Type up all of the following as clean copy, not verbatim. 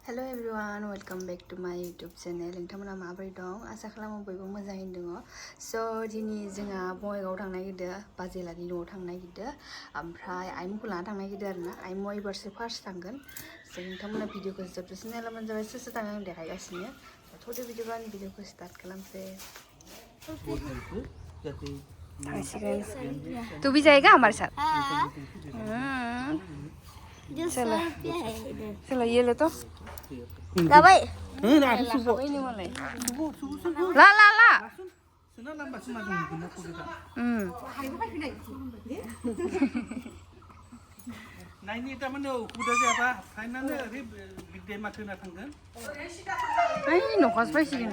Hello everyone, welcome back to my YouTube channel. नोंथांमोना माबोरै दं? आसा खालामो बयबो मोजाङैनो दङ. So दिनै जोंहा बङाइगाव थांनो नागिरदों, बाजैलानि न'आव थांनो नागिरदों. ओमफ्राय आइमोनखौ लाना थांनो नागिरदों आरोना. आइमोना एबारसो फार्स्ट थांगोन. So नोंथांमोना भिडिअखौ जोबजासिम नायलांबानो जाबाय. सोर सोर थाङो आं देखायगासिनो. थ'दो बिदिब्ला आं भिडिअखौ स्टार्ट खालामसै. तू भी जाएगा हमारे साथ? चलो चलो ये ले तो ला भाई ला ला ला नायनि तामाने उखुदा जाबा फाइनानो रे बिदे माथोना थांगोन ओइ न'खर बायसिगोन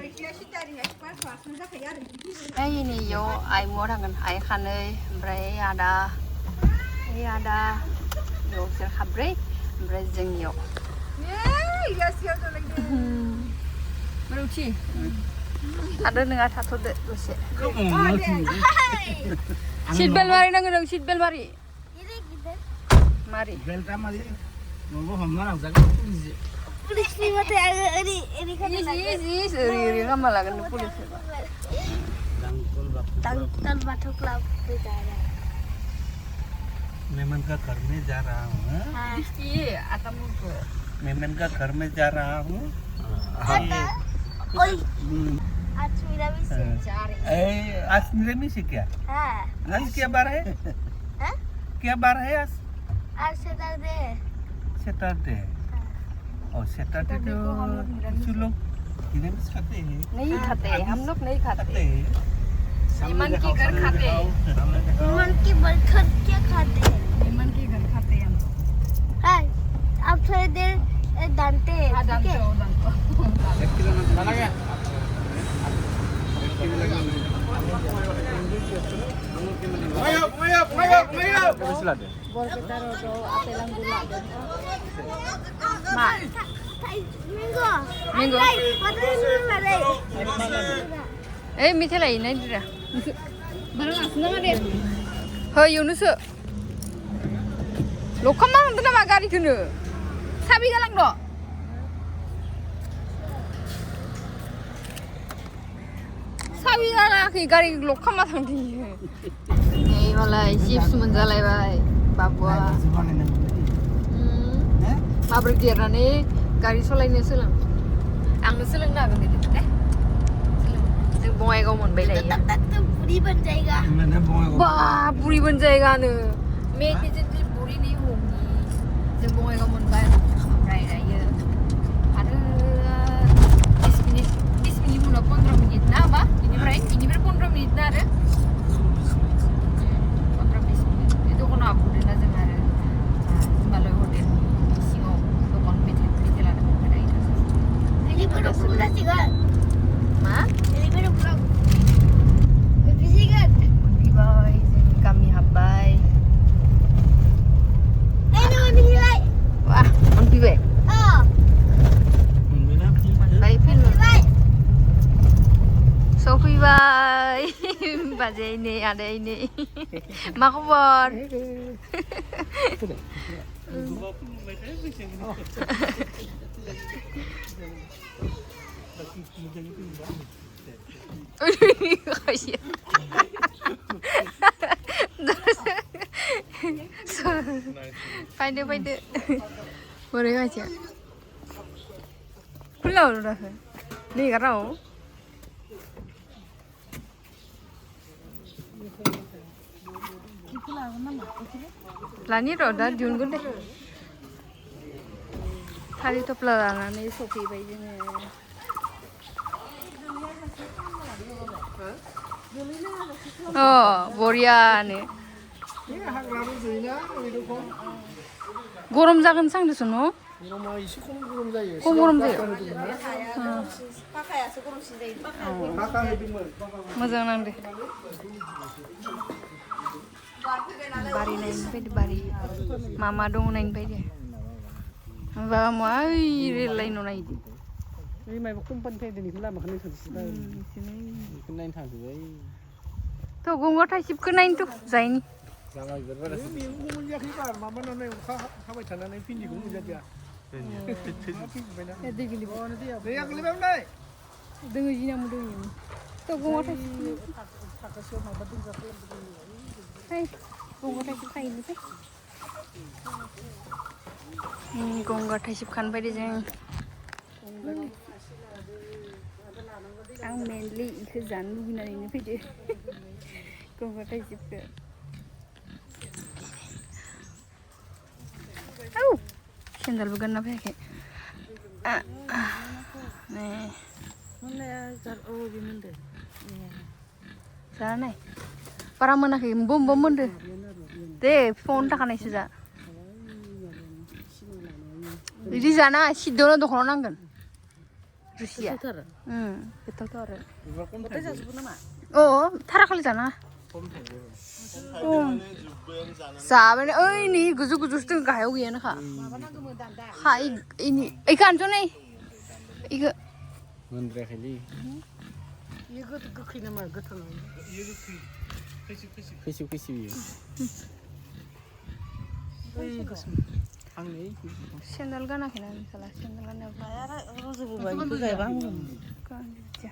ओइ नैयाव आइमोआ थांगोन आइ खानै ओमफ्राय आदा बेयाव बिसोर खाब्रै ओमफ्राय जोंनियाव थादो नोंहा थाथ'दो दसे सिट बेल्ट मारिनांगोन नों सिट बेल्ट मारि बेल्टा मारि नंगौ हमना लांजागोन पुलिसनि माथो आङो ओरै ओरै खालामना लागोन पुलिसफोरबा दांतन बाथौ क्लब पे जा रहा है मेमन का घर में जा रहा हूँ मेमन का घर में जा रहा हूँ ओए आज मेरा भी से जा रही आज मेरे में से क्या आज क्या बार है क्या बार है आज सैटरडे और सैटरडे तो कुछ लोग निरामिष खाते हैं नहीं खाते हम लोग नहीं खाते मेमन की घर खाते हैं मेमन की बरखत क्या खाते हैं मेमन के घर खाते हैं हम हाँ अब थोड़ी देर दांते हैं ठीक है Minggu. Mithai lai nai dira. Baru asna deh. Hei Yunus. Lokam mana tu nama gari kena? Sabi galang do. Sabi galang ki gari lokam mana thang di. Ni malai chips menjalai bai. Babua. Mabrik dia rani. गारि सलायनो सोलों आंनो सोलोंनो हागोन दे जों बङाइगाव मोनबाय दायो बुरी बन जाएगा बा बुरी बन जाएगानो मैं डिजिटल बुरी नहीं होंगी जों बङाइगाव मोनबाय ओमफ्राय दायो आरो 20 मिनिट उनाव 15 मिनिट ना बा बेनिफ्राय 15 मिनिट ना आरो 15-20 मिनिट बे दखानाव हाबबोदोंना जों आरो हिमालय हटेल सिङाव दखान मेथाइ Pero pula sigat. Ma? Pero pula. Tapi sigat. Bye. Kami habay. Ano nilai? Wah, on pibe. Oh. Bye film. Bye. Sophie bye. Bajai ini ada ini. Ma khabar? Fayda boleh aja pulau dah ni karau lani roda jun gunde hari tu pelana ni Sophie bayi ni oh boria ni गरम जागोन सांदोंसो न गरमा एसे खम गरम जायो खम गरम जायो Pakai गरमसिन जायो पाका होदोंमोन मोजां नांदो बारि नायनो फैदो बारि मा मा दं नायनो फैदो होमबा मा रेल लाइनाव नायदो ओइ माबा कम्पानि फैदों बेखौ लामाखौ नायथांसै बेखौ नायनो थांसै थ' गंगार थाइसिबखौ नायनोथ' जायनि जाबाय बिबार बारसै बेखौ मोनजायाखै बार माबानानै अखा हाबाय थानानै भिन्दिखौ मोनजादिया दै गोलैबाय दैया गोलैबायलै दोङो जिनामु दोङो थ' गंगार थाइसे थाखासेयाव माबा दोनजाबाय Hey, gonggar taisip kain ni, gonggar taisip kan pada jeng. Ang mainly ikut jangan guna ini pada gonggar taisip ke. Au, sendal bukan apa ya? Nih. Mana jar oh di mana? Sana nih. Para mana ke bom mana? Deh, phone tak kena saja. Jadi sana si dono tu kalau nanggan. Rusia. Betul tu orang. Oh, thara kali sana. Sahaja ni, oh ini guzu tu kaya ugi na kah? Ha ini, ikan tu ni, ikan. Mandra kali. Ikut kekini nama betul. Kisi. Sendal kan nak kena salah sendal kan nak. Orang sebut baik tu saya bangun. Kan je.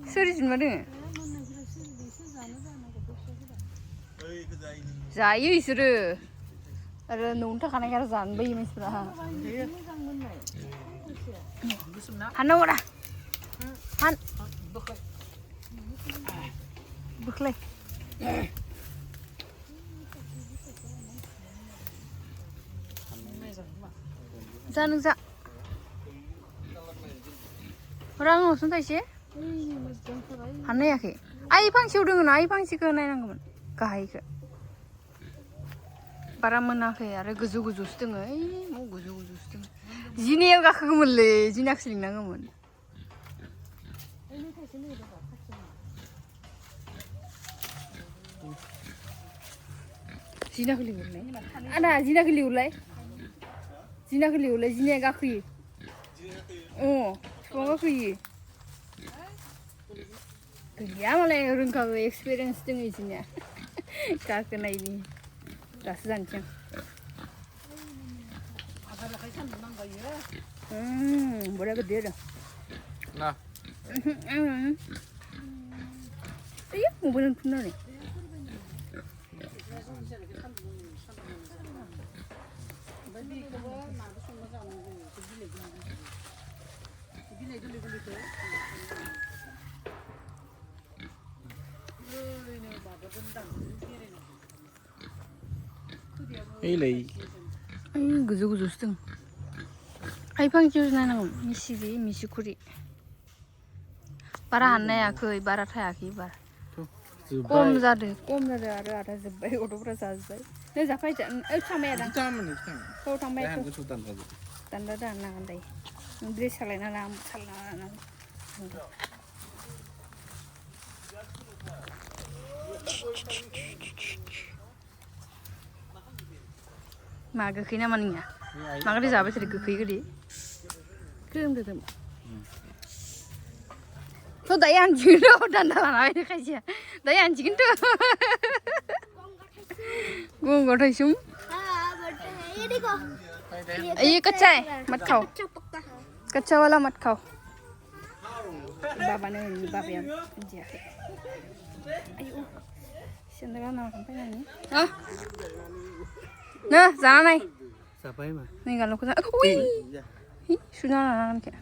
Serius mana? Zaya isuru. Ada nunta kan yang zan bayi mesra. Hana ora. Han. Buklay. Jangan za. Orang ngomong tak sih? Hana ya ke? Ayi pangsi udah ngena, ayi pangsi ke naik nanggaman. Kahai ke. Para mana ke? Ada guzu setengah. Mau guzu setengah. Jini yang kakak kemana? Jini aku sering nanggaman. Jina keli ulai. Ada jina keli ulai. Jina agak kiri. Oh, semua kiri. Kerja malah orang kau experience tu ni jina. Kakak na ini. Rasa jancang. Boleh gede dah. Nah. Iya, mau benar ni. Ini. Guzu setengah. Ayo pangsi nang misi kuri. Para hana ya ke, bara thaya ke bar. Kom zade ada zebai, orang berasa zebai. Ni zapai jangan, sampai ada. Kau sampai tu. Tanda nang andai. Dress salai nang salai. Maga kena mana ya? Maga di zaman itu kekei gede. Kerem. So daya anjing tu tanda lah ini kaji. Daya anjing tu. Gonggar taisum. Ini kau. Iya kacai, mat kau. Kacau wala mat kau. Bapa ni bapa yang dia. Ayo. Sendal nak sampai ni. Ah. Nah, sana nai. Siapa yang mah? Ni kalau kita, wih, sudah nak kan?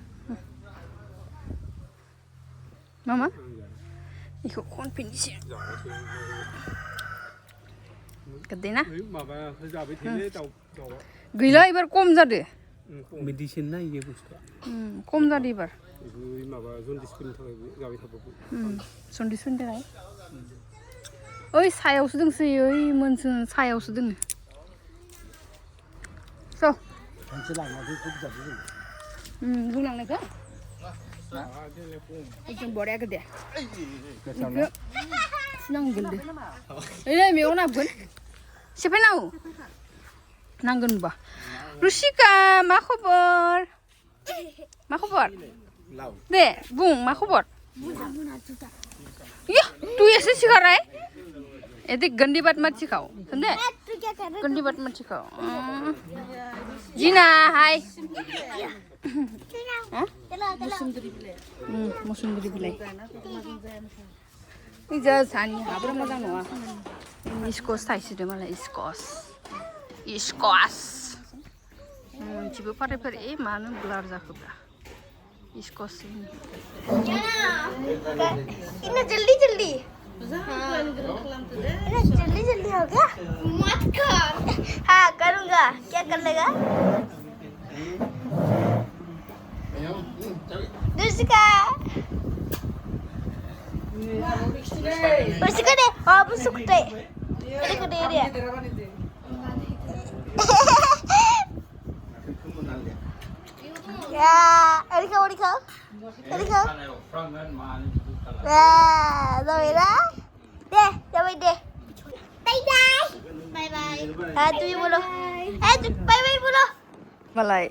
Mama, ikut konfirmasi. Kedena? Gila ibar kom jadi. Medicine na ini bos. Kom jadi ibar. Sondis pun dah. Oi, saya usudeng sih, oi, mensen saya usudeng. So. Gulang nak ke? Ikut boleh ke dia? Ikut. Senang gende. Ini memang nak pun. Siapa nak? Nanggun bah. Rusika, mak khabar? Deh, bung, mak khabar? Ya, tu ya sekarang. Ede gandi bat mati kau. Sende? तू क्या कर रहा Gandi bat mati kau. Jina, hai. है चलो Musim dari bilai. Ini jadi sani, apa macam noa? Iskos thai sih malah iskos. Cipu pare mana belar zakubra. Iskos ini. इन्हें जल्दी जल्दी जल्दी जल्दी हो गया मत कर हाँ करूँगा क्या कर लेगा दूसरा दूसरा दे आप सुखते देखो दे रहा ya Eri kau Wah, rồi đó. Đi, cho mình đi. Bye bye. Bye bye. Tui bulu. Bye bye bulu. Malai,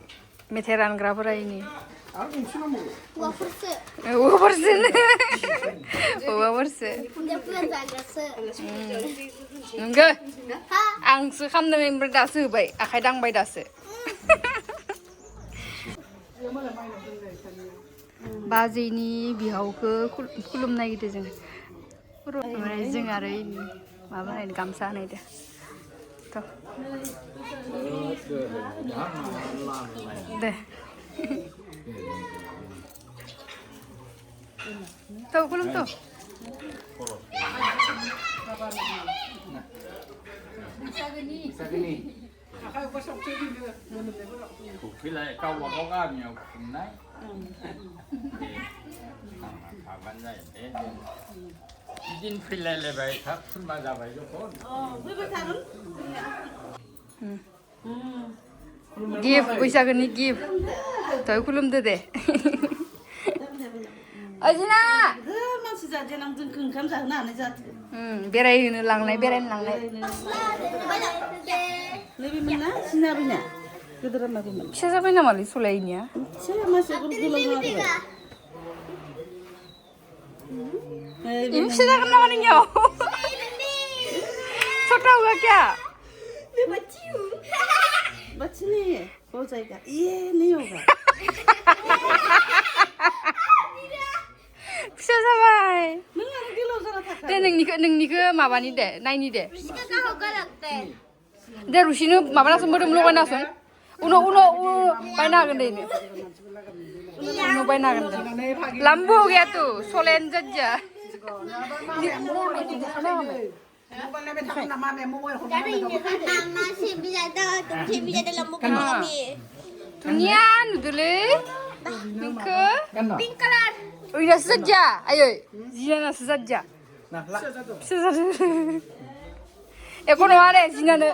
meteran grabra ini. Waffle. Dia punya jaga se. Enggak. Ang sekam demi berdasi baik, akai dang baik dasi. Bajini bihauke kulum naik itu jeng. Jeng ada ini, mama ini kamsa naik deh. Tuh. Deh. Tuh kulum tuh. Bisa gini. Filai kau bawa kami yang kunai. Kapan saya? Izin filai lebih tak cuma jabai jokon. Give, bisa gini give. Tuh kulum tuh deh. Ajina. Masih saja nang jengkeng kam sana nih jat. Berain langlai. Lebih mana? Sinarunya. Kedalam lagi mana? Siapa nama li sulainya? Saya masih gulung lagi. Ini siapa nama niyo? छोटा होगा क्या? बच्ची नहीं है हो जाएगा ये नहीं होगा Siapa bay? नों किलो जरा था Deh nengniku maba ni deh, naik ni deh. Kita kau galakte. Deh rusinu maba langsung berdua mulu langsung. Uno bayna gende ini. Uno bayna gende. Lambu gaya tuh, solen saja. Jadi ini kan masih bisa ada lampu kami. Dunia dulu. Nengke. Pink color. Udah saja, ayo. Zina saja. Ekono ada zina ne.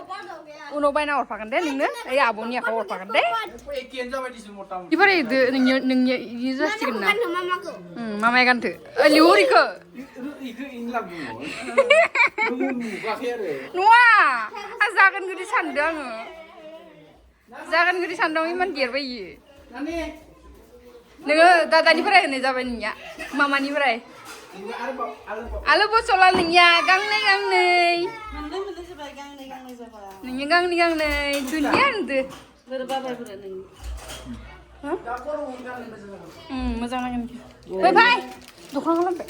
Uno bayna orang pakai deh, nengne. Ya abunya kau orang pakai deh. Di mana itu nengnya ini jadi kena. Kan mamaku. Mama kan tuh. Liuri ke. Nuah, asalkan gede sandang. Jangan gede sandang iman dia bayi. Nengah tadi berai nih jawabannya. Mama nih berai. Alu bos soal nengnya gang nih. mana sebagai gang nih siapa Nengnya gang nih. Dunia itu. berapa bulan ini Macam mana ni? Bye. Dukang apa?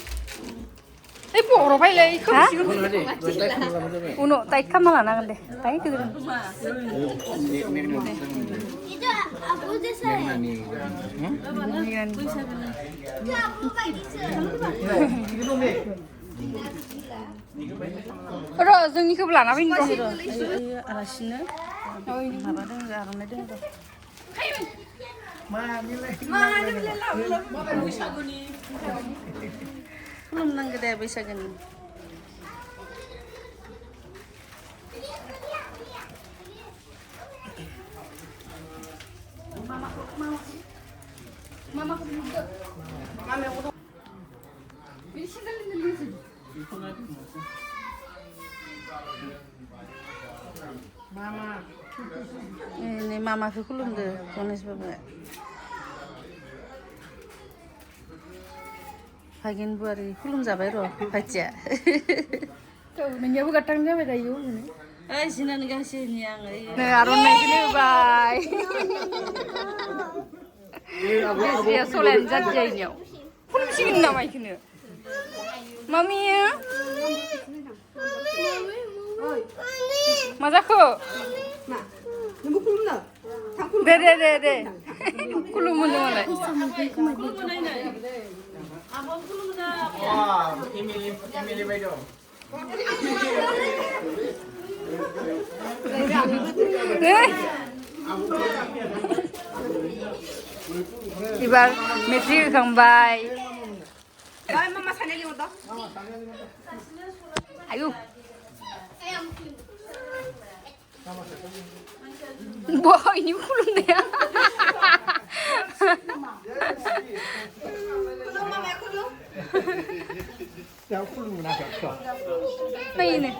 Poro bye lagi. Uno, taik kamala nak deh. Taik tu deh. Itu aku desa. Itu aku pakai desa. Ro, जोंनि खौ लाना फैनो दं। आलासिनो माबा दं आर'नाइ दं खुलुमनांगौ दे बैसागोनि ini mamaku खुलुमदो गणेश बाबा भागिन बुआरी खुलुमजाबाय र' भाइटिया नोंनियाबो गाथां जाबाय दायो ओइ सिनानो गांसेनि आं ओइ नै आर'नाइखौनो होबाय बिजिया सलायानो जादिया इनियाव खुलुमसिगोन नामा इखौनो मामि मा जाखो दे खुलुमो जोंलाय Emily Baido. 이발 메트릭 강바이 아유 뭐 ini kulumnya ini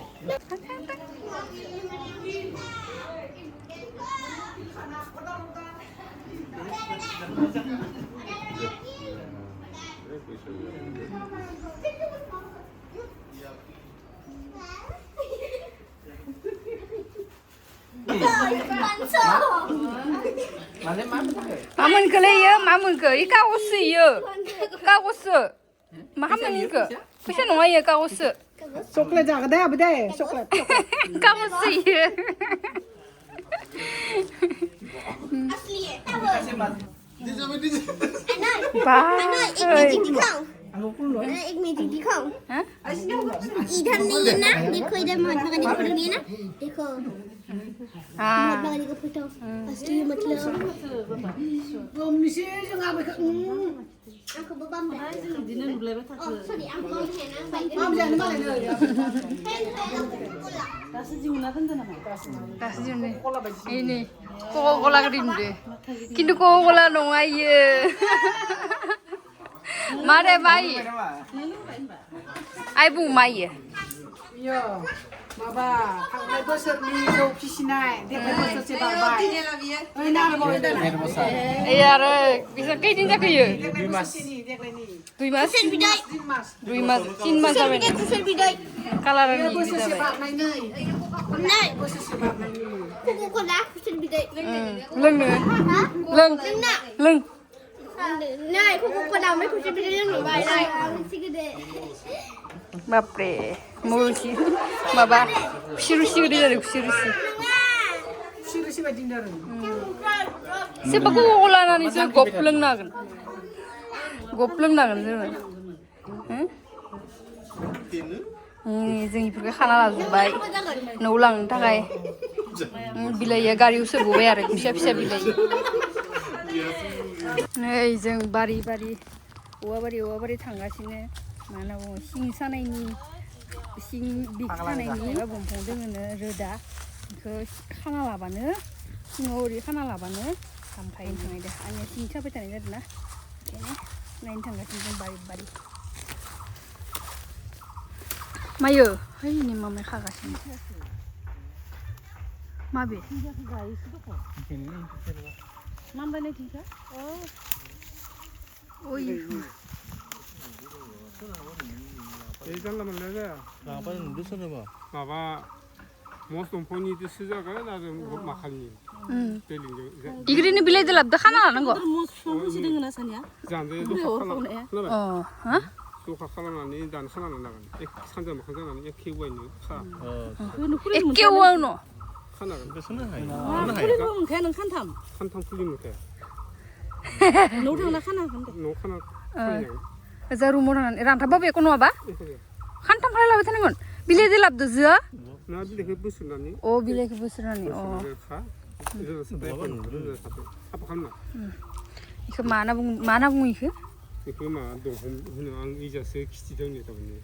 Mamun ke ya, mamun ke. Ika osu ya. Ka osu. Mamun ke. Bisa nong ya ka osu. Coklat jaga deh, apa deh? Coklat. Ka osu ya. Asli ya. Tahu. Ba. एक magic दिखाओ इधर नहीं है ना देखो इधर महात्मा गांधी का photo नहीं है ना देखो महात्मा गांधी का फोटो असली मतलब aku bebam sorry aku है ना ini Coca-Cola gede কিন্তু Coca-Cola नङा इयो मारे माइ आइ बुं माइ Iya, Maba, थांनाय बोसोरनि जौ फिसिनाय देग्लाय बोसोरसे बारबाय ओइ ना बाव ए आरो बिसोर खैदिन जाखोयो देग्लाय बोसोरसेनि देग्लायनि 2 मास खुसेर बिदै 2 मास 3 मास जाबाय खुसेर बिदै कालारनि बोसोरसे जाबाय बारनायनि नै बोसोरसे बारनायनि Coca-Cola खुसेर बिदै लोंनो लों लों नै Coca-Colaไม่खुसेर बिदै लोंनो बाय नै खुसेर बिदै बापरे मोलसि माबा खुसिरुसि गदे जादों खुसिरुसि सिरिसि बायदि जादों सोरबा Coca-Cola लानानैसो गप लोंनो हागोन जोङो जों इफोरखौ खाना लाजोबबाय न'आव लांनो थाखाय बिलाइया गारियाव सोबोबाय आरो फिसा फिसा बिलाइ नै जों बारि औवा बारि थांगासिनो मा होनना बुङो सिं सानायनि सिं बिख सानायनि दंफां दोङोनो रोदा बेखौ खाना लाबानो सिङाव ओरै खाना लाबानो हामखायो थांनाय दे आंनिया सिं साबाय थानाय जादों ना ओंखायनो नायनो थांगासिनो जों बारि मायो है नि मामाय खागासिनो माबे मामबायनाय थिंखा ओइ 이 잘라면 내가 아빠는 늦었나 봐. 봐봐 모스 동포니 드시자가 나도 막하니 이그리는 빌레드 랍도 하나 하는 거. 무슨 되는 사냐? 잔데도 어, 어? 또 각하라니 난 하나는 나가니 산자 막 하자는 이 키우고 있는 카 깨워노. 하나가 그래서는 하이. 그리고 걔는 칸탐 풀리면 돼 노탕나 칸나 간대 노 하나 그냥 자루모는 란타바베 코노 봐? 한탐 할라베 타는 건 빌레드 랍도 즈아? 나도 그 부스라니 오 빌레드 부스라니 어. 카 이거 스테이션 아빠 갔나 이거 많아 붕 이거? 그만 동홈 그냥 이자서 기지 정리다 보니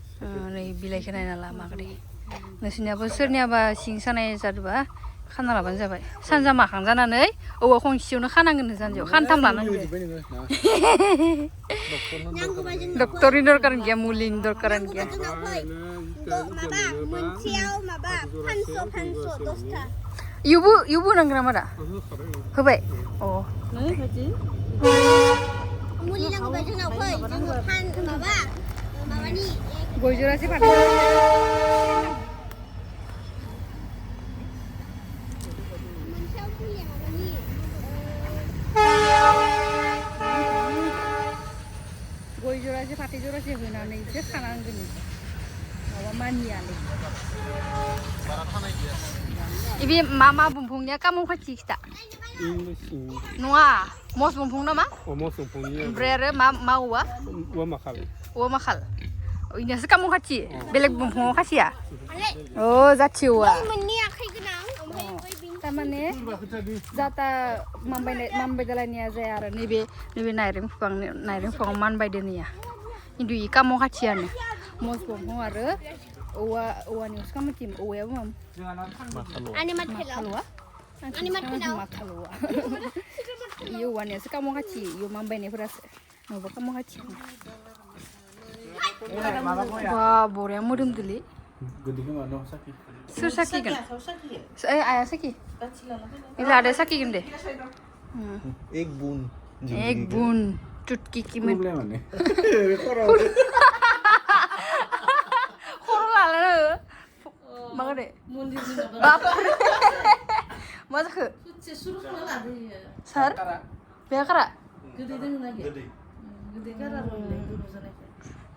네 빌레드 나라 마그리 너시냐고 서냐바 싱산에 자르바 खाना लाबानो जाबाय सानजा माखांजानानै औवा खंसेयावनो खानांगोन सानजों खानथाम लानांगोन डक्टरनि दरकार गैया मुलिनि दरकार गैया इउबो नांगोन नामा दा होबाय अ मुलि नांगौबा जोंनाव फै जोङो फान माबा माबानि गय जरासे फानदों जरासे फाथै जरासे होनानैसो खानांगोन माबा मानियालै इबे मा बंफंनिया कामौ खाथि खिथा नङा मस बंफं नामा ओमफ्राय आरो मा औवा औवा माखाल इनियासो कामौ खाथि बेलेग बंफङाव खाथिया अ जाथि औवा मोननै आखाइ गोनां ओमफ्राय तारमाने जाता मानबाय दालायनिया जाया आरो नैबे नारें बिफाङाव मानबायदोनिया खिन्थु इ कामौ खाथियानो मस बंफं आरो औवानियावसो कामौथि औवायाबो माखालौवा इ औवानियासो कामौ खाथि इयाव मानबायनायफोरासो नङाबा कामौ खाथि बा बरिया मोदोमदोलै सोर साखिगोन आया साखि लादाया साखिगोन दे एक बुन चुटकी की में खर' लालानो मागो दे बापरे मा जाखो सार बेहा कारा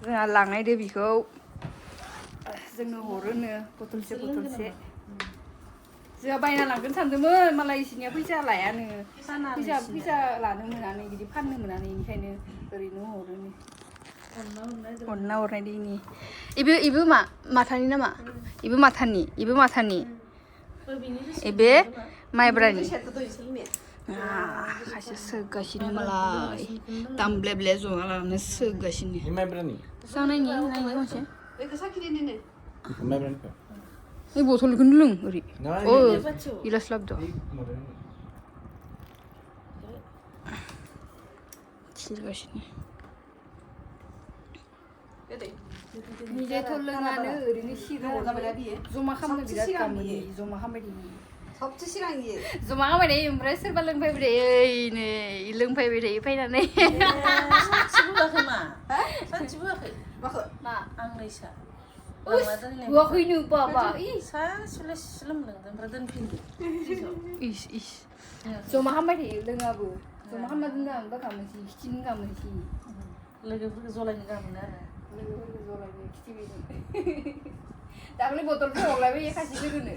जोंहा लांनायदो बिखौ जोंनो हरोनो बथलसे जोंहा बायना लांगोन सानदोंमोन मालाय इसिनिया फैसा लायानो फैसा लानो मोनानो बिदि फाननो मोनानो बेनिखायनो ओरैनो हरोनो हरना हरनाय दैनि इबो माथानि नामा इबो माथानि इबे माइब्रानि खायसे सोगासिनो मालाय दामब्ले जमा लानानै सोगासिनो जानायनि खनसे इ बथलखौनो लों ओरै गिलास लाबोदो सिरगासिनो निजेथ' लोङानो ओरैनो सिगां जमा खालामनो बिराद गामिनि जमा खालामबाय ओमफ्राय सोरबा लोंफैबाय थायो ओइनै लोंफैबाय थायो फैनानै होआखैनो बाबा जमा खालामबाय थायो लोङाबो जमा खालामना दोननो आं गामोनसि खिथिनो गामोनसि लोगोफोरखौ जलायनो गामोन आरो दाख्लै बथलखौ हरलायबाय खासि लोगोनो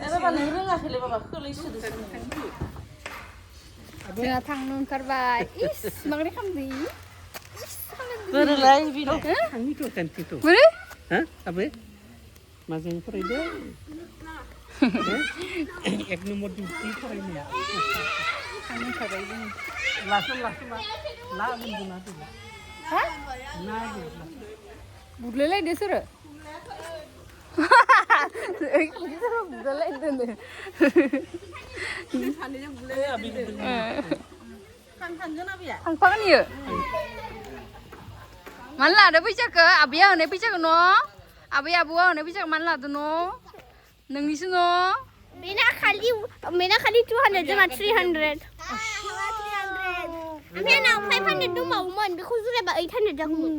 रोङाखैलै बाबा खोलैसोदो जोंहा थांनो ओंखारबाय इस माबोरै खालामदों बोरोलाय बोरो आबै माजों फरायदो एक नम्बर डिउटि फरायनाया थांनो ओंखारबाय जों बुदलायलायदो सोरो बुदलायलायदो थांफागोन इयो मानो लादो फैसाखौ आबैया होनाय फैसाखौ न' आबै आबौआ होनाय फैसाखौ मानो लादो न' नोंनिसो न' मेरा खालि 200 जोंहा 300 ओमफ्राय आंनाव 500 दंबावोमोन बेखौ जुरायबा 800 जागौमोन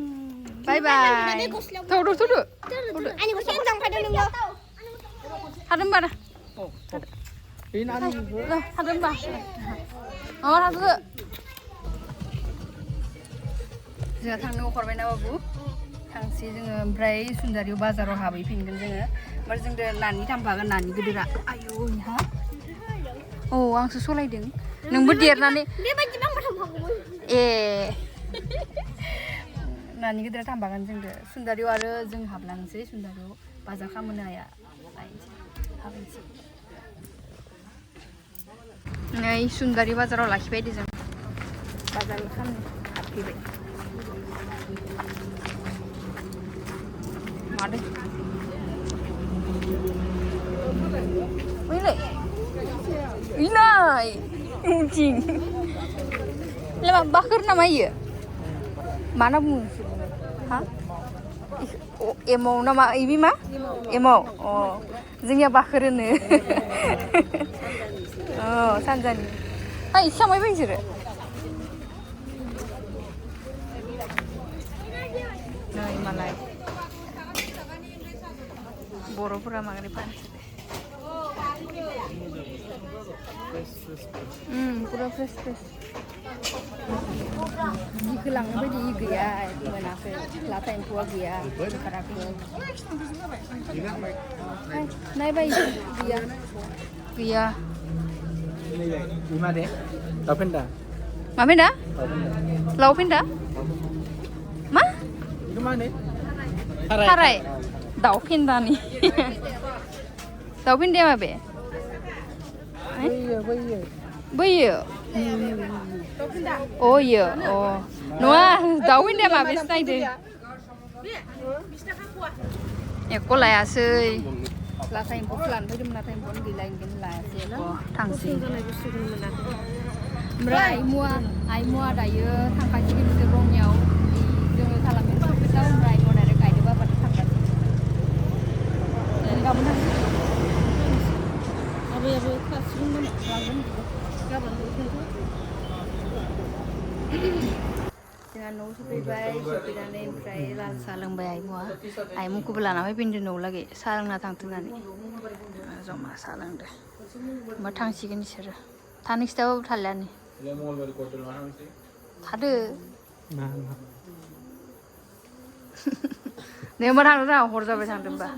बाय बाय थौदो आंनि गस्लाखौ लांफादो नोङो थादों होमबा थादों होमबा थादो जोंहा थांनो ओंखारबायना बाबु थांसै जोङो ओमफ्राय सुन्दारियाव बाजाराव हाबहैफिनगोन जोङो ओमफ्राय जोंदो नानि थांफागोन नानि गिदिरा आयौ इहा औ आंसो सलायदों नोंबो देरनानै बेबायदिबा आंबो थांफागौमोन ए नानि गिदिरा थांफागोन जोंदो सुन्दारियाव आरो जों हाबलांसै सुन्दारियाव बाजार खालामनो हाया हाबैसै नै सुन्दारि बाजाराव लाखिबाय दे जों बाजार खालामनो हाबफैबाय मादो ओइलाय उनथिं लेमा बाखोर नामा इयो मा होनना बुङो हा एमाव नामा इबि मा एमाव अ जोंनिया बाखोर होनो अ सानजानि ओइ सामायबाय नोंसोरो नै मालाय बर'फोरा मागोरै फानसै पूरा fresh Iku lang bayi gaya menaker lata empuah gaya karakter. Naik bayi gaya gaya. Lima deh. Lapenda. Mami dah? Lau pindah? Ma? Itu mana? Harai. Dau pindah nih. Dau pindah apa be? Bayi. Bayi. Oh iya. Oh. Noah, dau pindah apa be stay deh. Ya kok lah ya sih. Lah saya impun pelan, tapi mana saya impun gila ingin lah sih. Oh, tangsi. Mrai mua dayo tangkai sini bisa rongnyau di jengkel salamin kita mrai mau dari kai dua pada tangkai. Dan kamu nang? Abi kasih mana? Langsung kapan tu? Dengan nol sepi baik, sepi dan lain mrai lal salang baik mua. Mwnkhou belana apa pindah nol lagi salang natang tunan ni. Zoma salang deh. Matang sih kan sih. Tanik setahu thalian ni. Ada. Nih mana orang horza bersama tempat.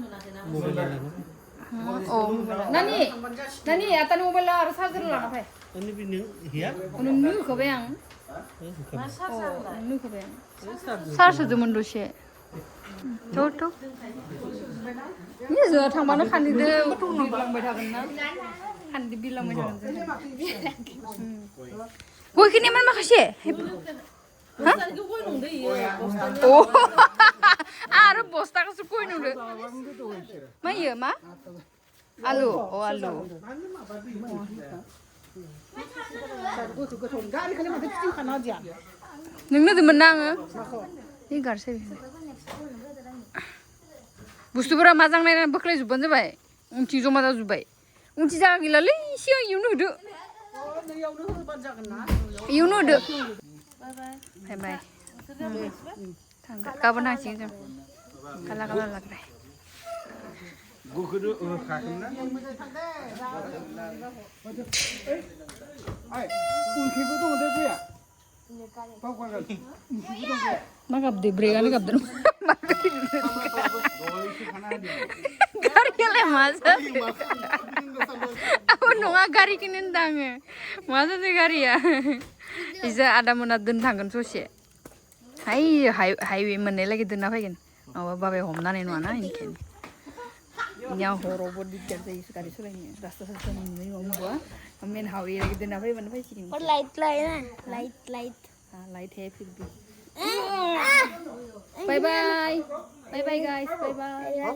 Oh, nani, atan mobile lah harus hadir lah apa? Ini bini, ya? Nunggu kau bayang. Oh, nunggu kau bayang. Sar sudah mendusia. Coto. Ini sudah thang mana kan di bilang beda kena. Kan dibilang beda kena. Woi kini mana makasih? Hah? Oh, ada bosta kasih kue nunggu. Ma iya ma? Alu, oh alu. Nunggu di menang. Ini garse. Bustu berapa mazang nih beklai zuban zubai. Unci zoma dah zubai. Unci jangan gila leh, siapa you know do? You know do? Bye bye. Kapan nasi tu? Kalah lag dah. Gua kudu kakaknya. Mwnkhou tu ada apa ya? Makap deh, bregan ni kap deh. Gari le masa. Aku nunga gari kinin dange. Masa tu gari ya. Isa ada mana dentang kan sosial. Highway mana lagi dentang apa kan? Awak bawa home nane nuana ini kan. Ini yang horor di kerja itu kali sulainya. Rasa ini buah. Amin highway lagi dentang apa mana apa sih? और light light Light है फिर भी. Bye bye guys. Bye bye.